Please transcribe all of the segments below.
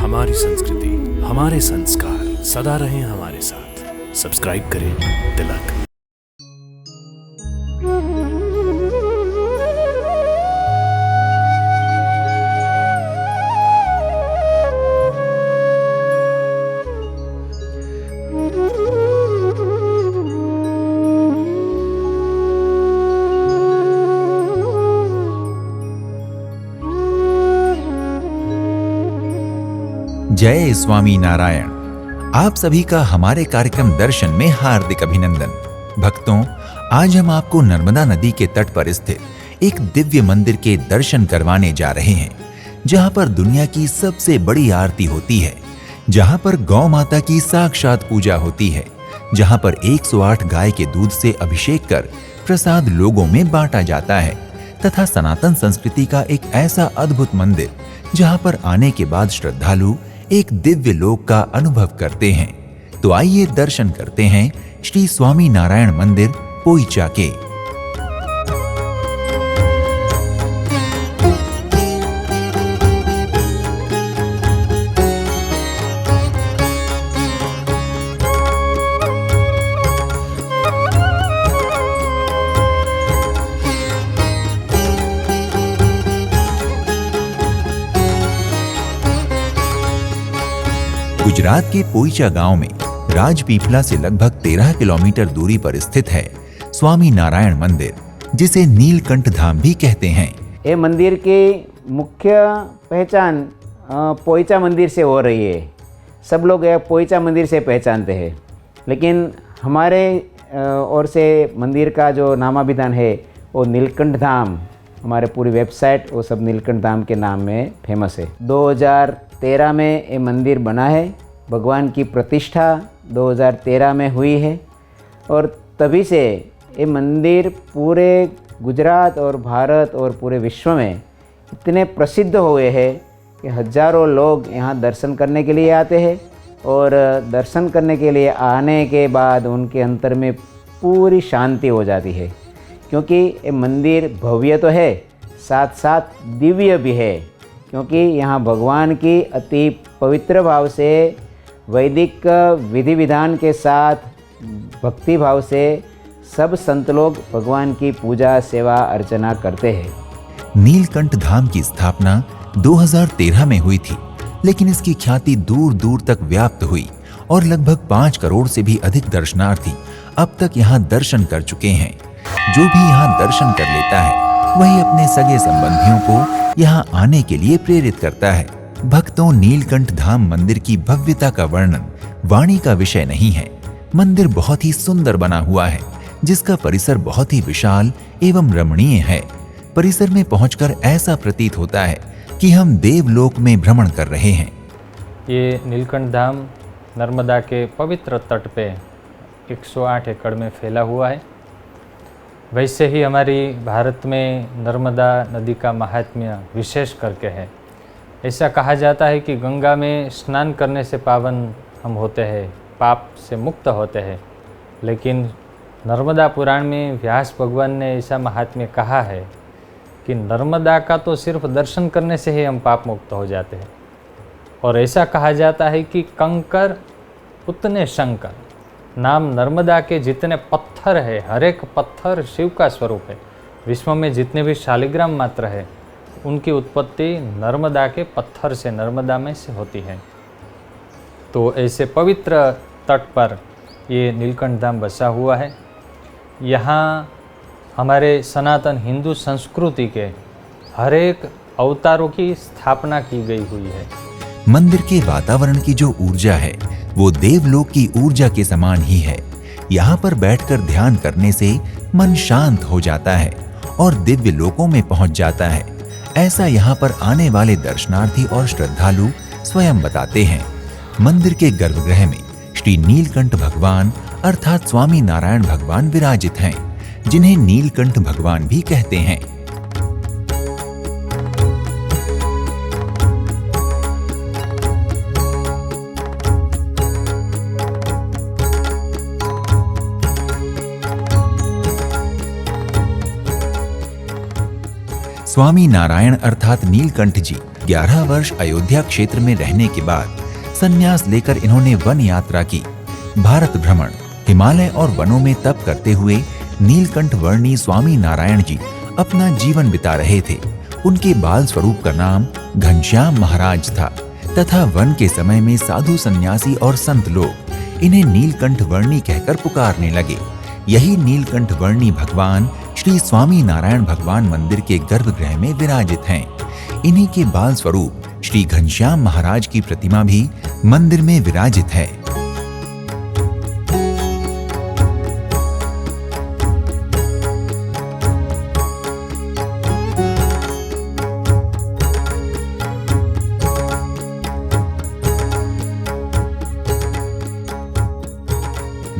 हमारी संस्कृति, हमारे संस्कार सदा रहें हमारे साथ। सब्सक्राइब करें तिलक। जय स्वामी नारायण। आप सभी का हमारे कार्यक्रम दर्शन में हार्दिक अभिनंदन। भक्तों, आज हम आपको नर्मदा नदी के तट पर स्थित एक दिव्य मंदिर के दर्शन करवाने जा रहे हैं, जहां पर दुनिया की सबसे बड़ी आरती होती है, जहां पर गौ माता की साक्षात पूजा होती है, जहां पर 108 गाय के दूध से अभिषेक कर प्रसाद लोगों में बांटा जाता है, तथा सनातन संस्कृति का एक ऐसा अद्भुत मंदिर जहां पर आने के बाद श्रद्धालु एक दिव्य लोक का अनुभव करते हैं। तो आइए दर्शन करते हैं श्री स्वामी नारायण मंदिर पोइचा के। गुजरात के पोइचा गांव में राजपीपला से लगभग 13 किलोमीटर दूरी पर स्थित है स्वामी नारायण मंदिर, जिसे नीलकंठ धाम भी कहते हैं। ये मंदिर की मुख्य पहचान पोइचा मंदिर से हो रही है। सब लोग ये पोइचा मंदिर से पहचानते हैं, लेकिन हमारे ओर से मंदिर का जो नामाभिधान है वो नीलकंठ धाम, हमारे पूरी वेबसाइट वो सब नीलकंठ धाम के नाम में फेमस है। 2013 में ये मंदिर बना है। भगवान की प्रतिष्ठा 2013 में हुई है और तभी से ये मंदिर पूरे गुजरात और भारत और पूरे विश्व में इतने प्रसिद्ध हुए हैं कि हजारों लोग यहाँ दर्शन करने के लिए आते हैं, और दर्शन करने के लिए आने के बाद उनके अंतर में पूरी शांति हो जाती है, क्योंकि ये मंदिर भव्य तो है, साथ साथ दिव्य भी है, क्योंकि यहाँ भगवान की अति पवित्र भाव से, वैदिक विधि विधान के साथ, भक्ति भाव से सब संत लोग भगवान की पूजा सेवा अर्चना करते हैं। नीलकंठ धाम की स्थापना 2013 में हुई थी, लेकिन इसकी ख्याति दूर दूर तक व्याप्त हुई और लगभग 5 करोड़ से भी अधिक दर्शनार्थी अब तक यहाँ दर्शन कर चुके हैं। जो भी यहाँ दर्शन कर लेता है वही अपने सगे संबंधियों को यहाँ आने के लिए प्रेरित करता है। भक्तों, नीलकंठ धाम मंदिर की भव्यता का वर्णन वाणी का विषय नहीं है। मंदिर बहुत ही सुंदर बना हुआ है, जिसका परिसर बहुत ही विशाल एवं रमणीय है। परिसर में पहुंचकर ऐसा प्रतीत होता है कि हम देवलोक में भ्रमण कर रहे हैं। ये नीलकंठ धाम नर्मदा के पवित्र तट पे 108 एकड़ में फैला हुआ है। वैसे ही हमारी भारत में नर्मदा नदी का महात्म्य विशेष करके है। ऐसा कहा जाता है कि गंगा में स्नान करने से पावन हम होते हैं, पाप से मुक्त होते हैं, लेकिन नर्मदा पुराण में व्यास भगवान ने ऐसा महात्म्य कहा है कि नर्मदा का तो सिर्फ दर्शन करने से ही हम पाप मुक्त हो जाते हैं। और ऐसा कहा जाता है कि कंकर उतने शंकर, नाम नर्मदा के जितने पत्थर है, हर एक पत्थर शिव का स्वरूप है। विश्व में जितने भी शालिग्राम मात्र है, उनकी उत्पत्ति नर्मदा के पत्थर से, नर्मदा में से होती है। तो ऐसे पवित्र तट पर ये नीलकंठ धाम बसा हुआ है। यहाँ हमारे सनातन हिंदू संस्कृति के हर एक अवतारों की स्थापना की गई हुई है। मंदिर के वातावरण की जो ऊर्जा है वो देवलोक की ऊर्जा के समान ही है। यहाँ पर बैठकर ध्यान करने से मन शांत हो जाता है और दिव्य लोकों में पहुंच जाता है। ऐसा यहाँ पर आने वाले दर्शनार्थी और श्रद्धालु स्वयं बताते हैं। मंदिर के गर्भगृह में श्री नीलकंठ भगवान अर्थात स्वामी नारायण भगवान विराजित हैं, जिन्हें नीलकंठ भगवान भी कहते हैं। स्वामी नारायण अर्थात नीलकंठ जी 11 वर्ष अयोध्या क्षेत्र में रहने के बाद संन्यास लेकर इन्होंने वन यात्रा की। भारत भ्रमण, हिमालय और वनों में तप करते हुए नीलकंठ वर्णी स्वामी नारायण जी अपना जीवन बिता रहे थे। उनके बाल स्वरूप का नाम घनश्याम महाराज था तथा वन के समय में साधु सन्यासी और संत लोग इन्हें नीलकंठ वर्णी कहकर पुकारने लगे। यही नीलकंठ वर्णी भगवान श्री स्वामी नारायण भगवान मंदिर के गर्भगृह में विराजित हैं। इन्हीं के बाल स्वरूप श्री घनश्याम महाराज की प्रतिमा भी मंदिर में विराजित है।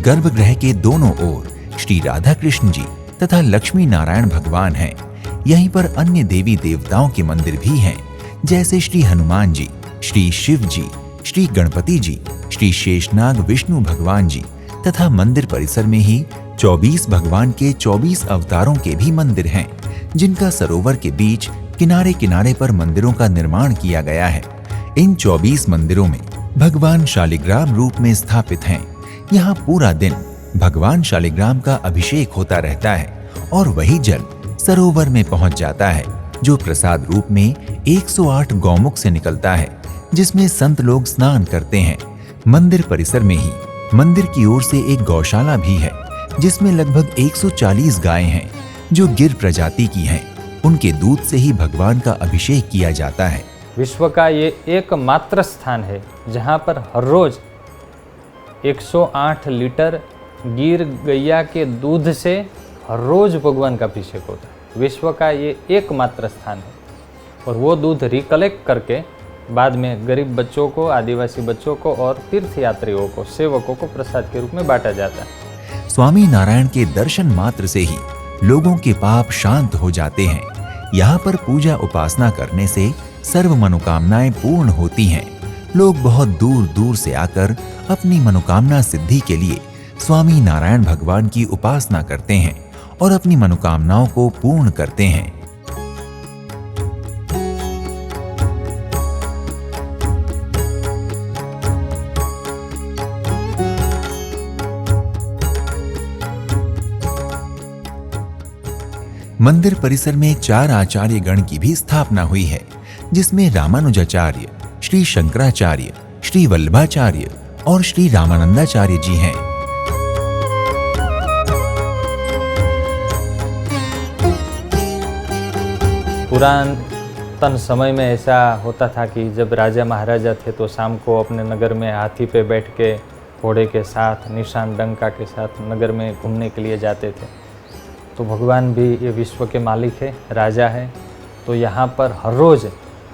गर्भगृह के दोनों ओर श्री राधा कृष्ण जी तथा लक्ष्मी नारायण भगवान हैं। यहीं पर अन्य देवी देवताओं के मंदिर भी हैं, जैसे श्री हनुमान जी, श्री शिव जी, श्री गणपति जी, श्री शेषनाग विष्णु भगवान जी तथा मंदिर परिसर में ही 24 भगवान के 24 अवतारों के भी मंदिर हैं, जिनका सरोवर के बीच किनारे किनारे पर मंदिरों का निर्माण किया गया है। इन 24 मंदिरों में भगवान शालिग्राम रूप में स्थापित हैं। यहाँ पूरा दिन भगवान शालिग्राम का अभिषेक होता रहता है और वही जल सरोवर में पहुंच जाता है, जो प्रसाद रूप में 108 गौमुख से निकलता है, जिसमें संत लोग स्नान करते हैं। मंदिर परिसर में ही मंदिर की ओर से एक गौशाला भी है, जिसमें लगभग 140 गायें हैं, जो गिर प्रजाति की हैं। उनके दूध से ही भगवान का अभिषेक किया जाता है। विश्व का ये एकमात्र स्थान है जहाँ पर हर रोज 108 लीटर गिर गैया के दूध से हर रोज भगवान का अभिषेक होता है। विश्व का ये एकमात्र स्थान है और वो दूध रिकलेक्ट करके बाद में गरीब बच्चों को, आदिवासी बच्चों को और तीर्थयात्रियों को, सेवकों को प्रसाद के रूप में बांटा जाता है। स्वामी नारायण के दर्शन मात्र से ही लोगों के पाप शांत हो जाते हैं। यहाँ पर पूजा उपासना करने से सर्व मनोकामनाएं पूर्ण होती हैं। लोग बहुत दूर दूर से आकर अपनी मनोकामना सिद्धि के लिए स्वामी नारायण भगवान की उपासना करते हैं और अपनी मनोकामनाओं को पूर्ण करते हैं। मंदिर परिसर में 4 आचार्य गण की भी स्थापना हुई है, जिसमें रामानुजाचार्य, श्री शंकराचार्य, श्री वल्लभाचार्य और श्री रामानंदाचार्य जी हैं। पुरातन समय में ऐसा होता था कि जब राजा महाराजा थे तो शाम को अपने नगर में हाथी पे बैठ के, घोड़े के साथ, निशान डंका के साथ नगर में घूमने के लिए जाते थे। तो भगवान भी ये विश्व के मालिक है, राजा है, तो यहाँ पर हर रोज़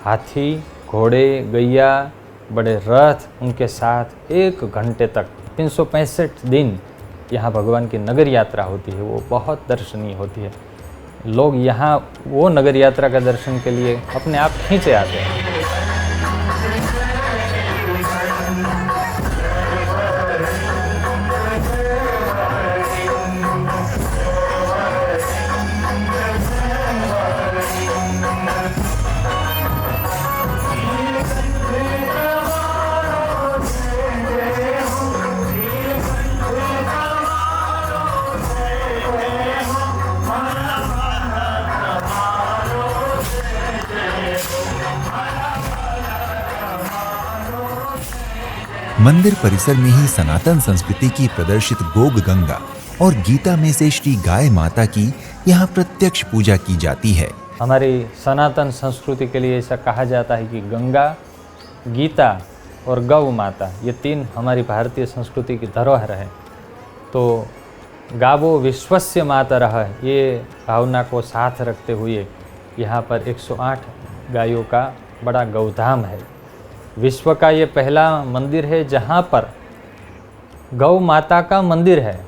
हाथी, घोड़े, गैया, बड़े रथ उनके साथ 1 घंटे तक 365 दिन यहाँ भगवान की नगर यात्रा होती है। वो बहुत दर्शनीय होती है। लोग यहाँ वो नगर यात्रा का दर्शन के लिए अपने आप खींचे आते हैं। मंदिर परिसर में ही सनातन संस्कृति की प्रदर्शित गोग गंगा और गीता में से श्री गाय माता की यहाँ प्रत्यक्ष पूजा की जाती है। हमारी सनातन संस्कृति के लिए ऐसा कहा जाता है कि गंगा, गीता और गौ माता ये 3 हमारी भारतीय संस्कृति की धरोहर है। तो गावो विश्वस्य मातरः, ये भावना को साथ रखते हुए यहाँ पर 108 गायों का बड़ा गौधाम है। विश्व का ये पहला मंदिर है जहाँ पर गौ माता का मंदिर है।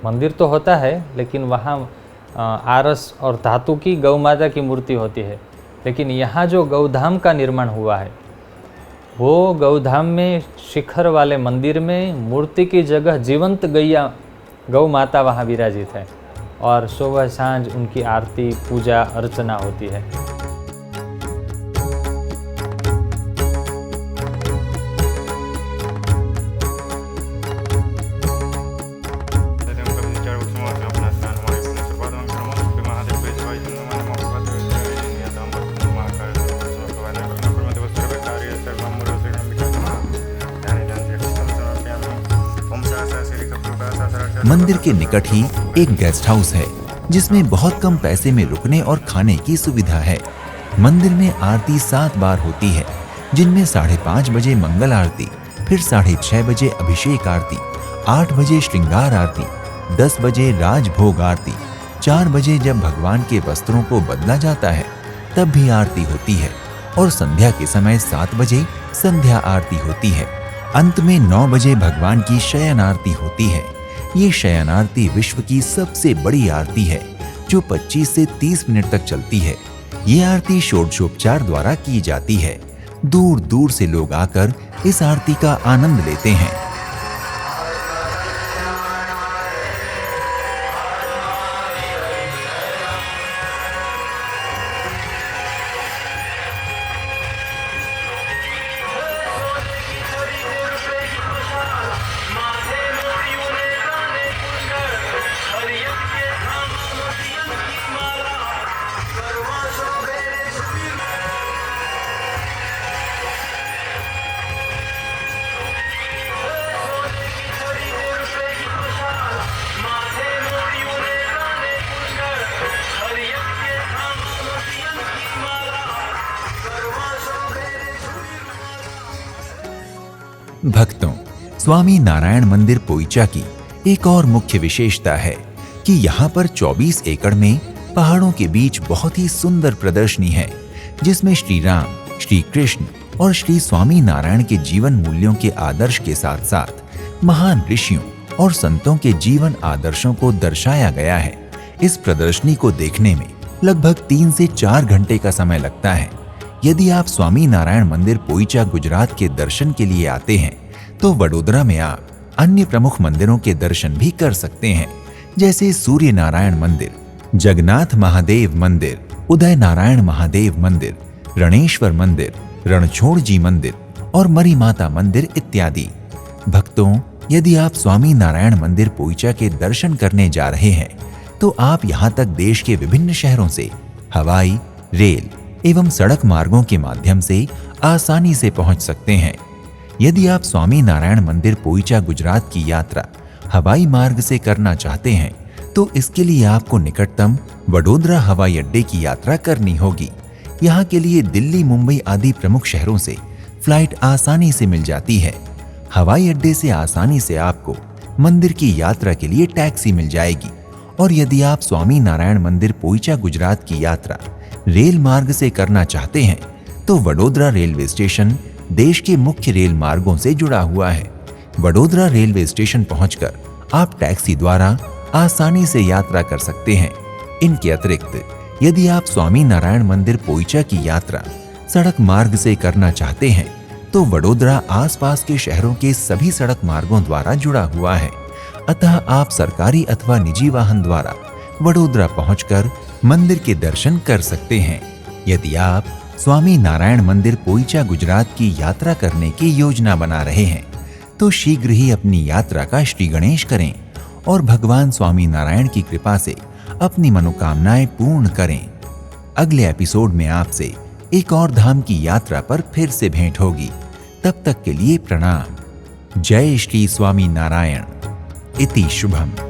मंदिर तो होता है लेकिन वहाँ आरस और धातु की गौ माता की मूर्ति होती है। लेकिन यहाँ जो गौधाम का निर्माण हुआ है वो गौधाम में शिखर वाले मंदिर में मूर्ति की जगह जीवंत गैया गौ माता वहाँ विराजित है और सुबह सांझ उनकी आरती, पूजा, अर्चना होती है। मंदिर के निकट ही एक गेस्ट हाउस है जिसमें बहुत कम पैसे में रुकने और खाने की सुविधा है। मंदिर में आरती 7 बार होती है, जिनमें 5:30 बजे मंगल आरती, फिर 6:30 बजे अभिषेक आरती, 8 बजे श्रृंगार आरती, 10 बजे राजभोग आरती, 4 बजे जब भगवान के वस्त्रों को बदला जाता है तब भी आरती होती है, और संध्या के समय 7 बजे संध्या आरती होती है। अंत में 9 बजे भगवान की शयन आरती होती है। ये शयन आरती विश्व की सबसे बड़ी आरती है जो 25 से 30 मिनट तक चलती है। ये आरती षोडशोपचार द्वारा की जाती है। दूर दूर से लोग आकर इस आरती का आनंद लेते हैं। भक्तों, स्वामी नारायण मंदिर पोइचा की एक और मुख्य विशेषता है कि यहाँ पर 24 एकड़ में पहाड़ों के बीच बहुत ही सुंदर प्रदर्शनी है, जिसमें श्री राम, श्री कृष्ण और श्री स्वामी नारायण के जीवन मूल्यों के आदर्श के साथ साथ महान ऋषियों और संतों के जीवन आदर्शों को दर्शाया गया है। इस प्रदर्शनी को देखने में लगभग 3 से 4 घंटे का समय लगता है। यदि आप स्वामी नारायण मंदिर पोइचा गुजरात के दर्शन के लिए आते हैं तो वडोदरा में आप अन्य प्रमुख मंदिरों के दर्शन भी कर सकते हैं, जैसे सूर्य नारायण मंदिर, जगन्नाथ महादेव मंदिर, उदय नारायण महादेव मंदिर, रणेश्वर मंदिर, रणछोड़ जी मंदिर और मरी माता मंदिर इत्यादि। भक्तों, यदि आप स्वामी नारायण मंदिर पोइचा के दर्शन करने जा रहे हैं तो आप यहाँ तक देश के विभिन्न शहरों से हवाई, रेल एवं सड़क मार्गों के माध्यम से आसानी से पहुंच सकते हैं। यदि आप स्वामी नारायण मंदिर पोइचा गुजरात की यात्रा हवाई मार्ग से करना चाहते हैं तो इसके लिए आपको निकटतम वडोदरा हवाई अड्डे की यात्रा करनी होगी। यहाँ के लिए दिल्ली, मुंबई आदि प्रमुख शहरों से फ्लाइट आसानी से मिल जाती है। हवाई अड्डे से आसानी से आपको मंदिर की यात्रा के लिए टैक्सी मिल जाएगी। और यदि आप स्वामी नारायण मंदिर पोइचा गुजरात की यात्रा रेल मार्ग से करना चाहते हैं तो वडोदरा रेलवे स्टेशन देश के मुख्य रेल मार्गों से जुड़ा हुआ है। वडोदरा रेलवे स्टेशन पहुंचकर आप टैक्सी द्वारा आसानी से यात्रा कर सकते हैं। इनके अतिरिक्त यदि आप स्वामी नारायण मंदिर पोइचा की यात्रा सड़क मार्ग से करना चाहते हैं तो वडोदरा आसपास के शहरों के सभी सड़क मार्गों द्वारा जुड़ा हुआ है। अतः आप सरकारी अथवा निजी वाहन द्वारा वडोदरा पहुंचकर मंदिर के दर्शन कर सकते हैं। यदि आप स्वामी नारायण मंदिर पोइचा गुजरात की यात्रा करने की योजना बना रहे हैं तो शीघ्र ही अपनी यात्रा का श्री गणेश करें और भगवान स्वामी नारायण की कृपा से अपनी मनोकामनाएं पूर्ण करें। अगले एपिसोड में आपसे एक और धाम की यात्रा पर फिर से भेंट होगी। तब तक के लिए प्रणाम। जय श्री स्वामी नारायण। इति शुभम।